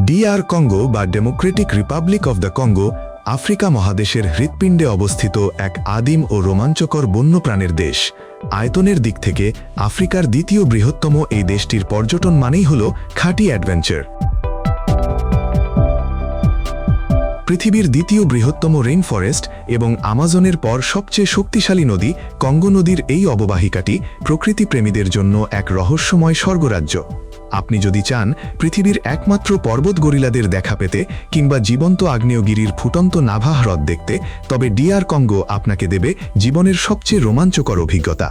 DR Congo বা Democratic Republic of the Congo Africa মহাদেশের হৃৎপিণ্ডে অবস্থিত এক আদিম ও রোমাঞ্চকর বন্যপ্রাণের দেশ। আয়তনের দিক থেকে আফ্রিকার দ্বিতীয় বৃহত্তম এই দেশটির পর্যটন মানেই হল খাঁটি অ্যাডভেঞ্চার। পৃথিবীর দ্বিতীয় বৃহত্তম রেইন ফরেস্ট এবং আমাজনের পর সবচেয়ে শক্তিশালী নদী কঙ্গো নদীর এই অববাহিকাটি প্রকৃতিপ্রেমীদের জন্য এক রহস্যময় স্বর্গরাজ্য। আপনি যদি চান পৃথিবীর একমাত্র পর্বত গরিলাদের দেখা পেতে কিংবা জীবন্ত আগ্নেয়গিরির ফুটন্ত নাভা হ্রদ দেখতে, তবে DR কঙ্গো আপনাকে দেবে জীবনের সবচেয়ে রোমাঞ্চকর অভিজ্ঞতা।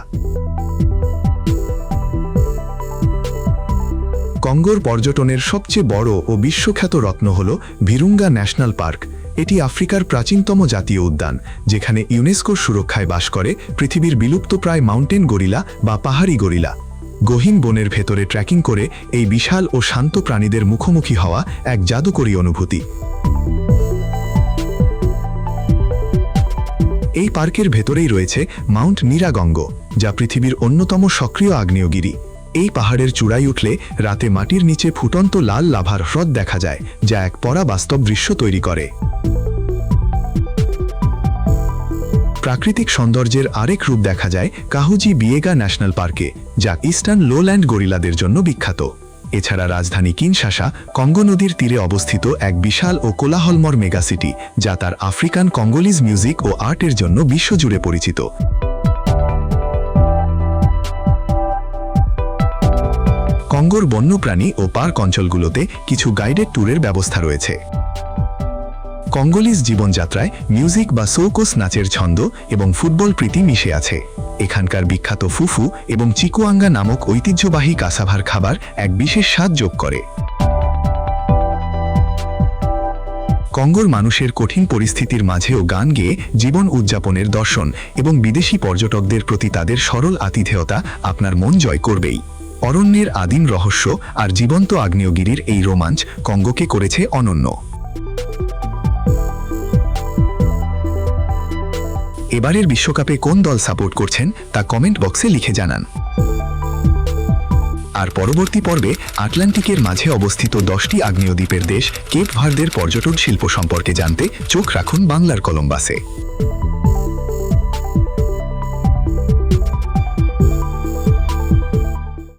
কঙ্গোর পর্যটনের সবচেয়ে বড় ও বিশ্বখ্যাত রত্ন হল ভিরুঙ্গা ন্যাশনাল পার্ক। এটি আফ্রিকার প্রাচীনতম জাতীয় উদ্যান, যেখানে ইউনেস্কোর সুরক্ষায় বাস করে পৃথিবীর বিলুপ্তপ্রায় মাউন্টেন গরিলা বা পাহাড়ি গরিলা। গহীন বনের ভেতরে ট্রেকিং করে এই বিশাল ও শান্ত প্রাণীদের মুখোমুখি হওয়া এক জাদুকরী অনুভূতি। এই পার্কের ভেতরেই রয়েছে মাউন্ট নিরাগঙ্গ, যা পৃথিবীর অন্যতম সক্রিয় আগ্নেয়গিরি। এই পাহাড়ের চূড়ায় উঠলে রাতে মাটির নিচে ফুটন্ত লাল লাভার হ্রদ দেখা যায়, যা এক পরাবাস্তব দৃশ্য তৈরি করে। প্রাকৃতিক সৌন্দর্যের আরেক রূপ দেখা যায় কাহুজি বিয়েগা ন্যাশনাল পার্কে, যা ইস্টার্ন লোল্যান্ড গরিলাদের জন্য বিখ্যাত। এছাড়া রাজধানী কিনশাসা কঙ্গো নদীর তীরে অবস্থিত এক বিশাল ও কোলাহলমর মেগাসিটি, যা তার আফ্রিকান কঙ্গোলিজ মিউজিক ও আর্টের জন্য বিশ্বজুড়ে পরিচিত। কঙ্গোর বন্যপ্রাণী ও পার্ক অঞ্চলগুলোতে কিছু গাইডেড ট্যুরের ব্যবস্থা রয়েছে। কঙ্গোলিজ জীবনযাত্রায় মিউজিক বা সোকোস নাচের ছন্দ এবং ফুটবল প্রীতি মিশে আছে। এখানকার বিখ্যাত ফুফু এবং চিকুয়াঙ্গা নামক ঐতিহ্যবাহী কাসাভার খাবার এক বিশেষ স্বাদ যোগ করে। কঙ্গোর মানুষের কঠিন পরিস্থিতির মাঝেও গান গেয়ে জীবন উদযাপনের দর্শন এবং বিদেশি পর্যটকদের প্রতি তাদের সরল আতিথেয়তা আপনার মন জয় করবেই। অরণ্যের আদিম রহস্য আর জীবন্ত আগ্নেয়গিরির এই রোমাঞ্চ কঙ্গোকে করেছে অনন্য। এবারের বিশ্বকাপে কোন দল সাপোর্ট করছেন তা কমেন্ট বক্সে লিখে জানান। আর পরবর্তী পর্বে আটলান্টিকের মাঝে অবস্থিত 10টি আগ্নেয় দ্বীপের দেশ কেপ ভার্দের পর্যটন শিল্প সম্পর্কে জানতে চোখ রাখুন বাংলার কলম্বাসে।